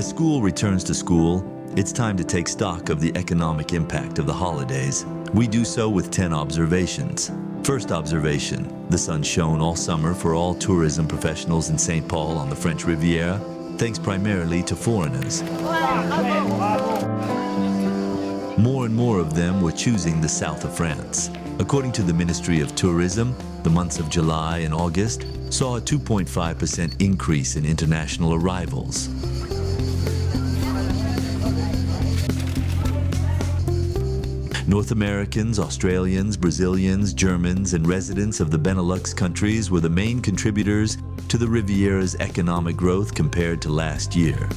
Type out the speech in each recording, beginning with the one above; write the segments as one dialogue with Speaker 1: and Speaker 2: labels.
Speaker 1: As school returns to school, it's time to take stock of the economic impact of the holidays. We do so with 10 observations. First observation, the sun shone all summer for all tourism professionals in St. Paul on the French Riviera, thanks primarily to foreigners. More and more of them were choosing the south of France. According to the Ministry of Tourism, the months of July and August saw a 2.5% increase in international arrivals. North Americans, Australians, Brazilians, Germans, and residents of the Benelux countries were the main contributors to the Riviera's economic growth compared to last year.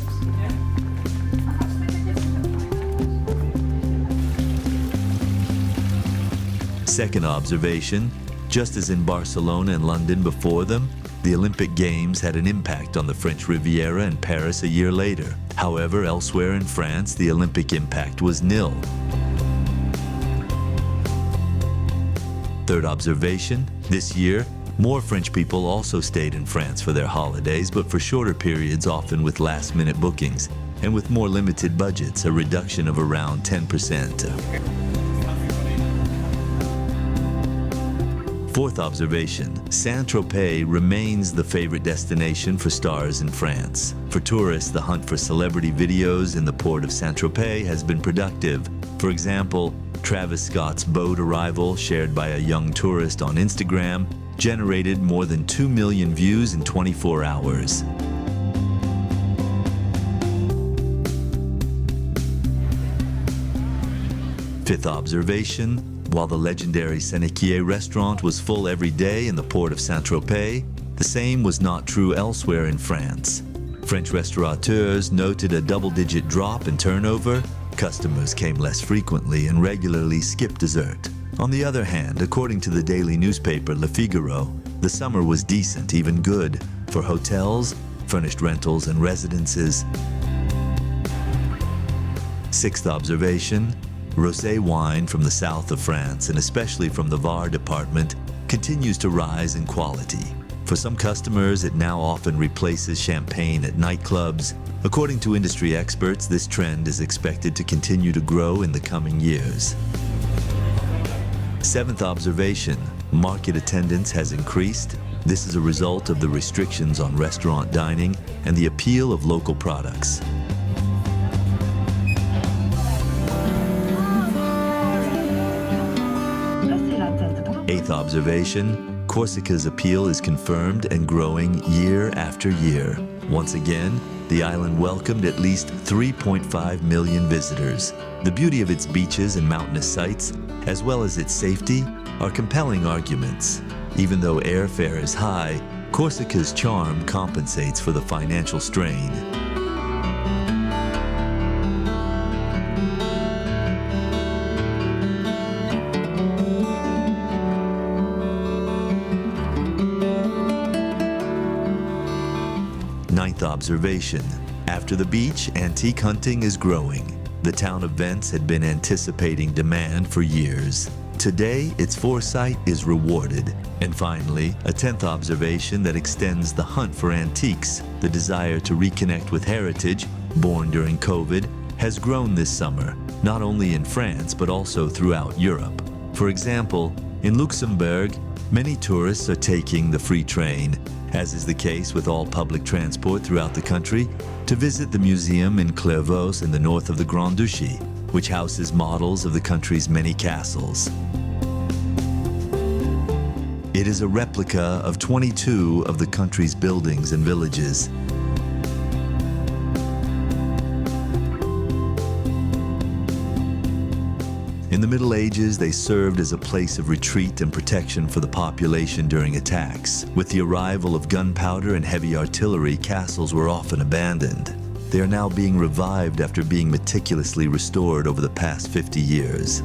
Speaker 1: Second observation, just as in Barcelona and London before them, the Olympic Games had an impact on the French Riviera and Paris a year later. However, elsewhere in France, the Olympic impact was nil. Third observation, this year, more French people also stayed in France for their holidays, but for shorter periods, often with last-minute bookings, and with more limited budgets, a reduction of around 10%. Fourth observation, Saint-Tropez remains the favorite destination for stars in France. For tourists, the hunt for celebrity videos in the port of Saint-Tropez has been productive. For example, Travis Scott's boat arrival, shared by a young tourist on Instagram, generated more than 2 million views in 24 hours. Fifth observation, while the legendary Sénéquier restaurant was full every day in the port of Saint-Tropez, the same was not true elsewhere in France. French restaurateurs noted a double-digit drop in turnover. Customers came less frequently and regularly skipped dessert. On the other hand, according to the daily newspaper Le Figaro, the summer was decent, even good, for hotels, furnished rentals, and residences. Sixth observation, rosé wine from the south of France, and especially from the Var department, continues to rise in quality. For some customers, it now often replaces champagne at nightclubs. According to industry experts, this trend is expected to continue to grow in the coming years. Seventh observation, market attendance has increased. This is a result of the restrictions on restaurant dining and the appeal of local products. Eighth observation, Corsica's appeal is confirmed and growing year after year. Once again, the island welcomed at least 3.5 million visitors. The beauty of its beaches and mountainous sites, as well as its safety, are compelling arguments. Even though airfare is high, Corsica's charm compensates for the financial strain. Ninth observation, after the beach, antique hunting is growing. The town of Vence had been anticipating demand for years. Today, its foresight is rewarded. And finally, a 10th observation that extends the hunt for antiques. The desire to reconnect with heritage, born during COVID, has grown this summer, not only in France, but also throughout Europe. For example, in Luxembourg, many tourists are taking the free train, as is the case with all public transport throughout the country, to visit the museum in Clairvaux in the north of the Grand Duchy, which houses models of the country's many castles. It is a replica of 22 of the country's buildings and villages. In the Middle Ages, they served as a place of retreat and protection for the population during attacks. With the arrival of gunpowder and heavy artillery, castles were often abandoned. They are now being revived after being meticulously restored over the past 50 years.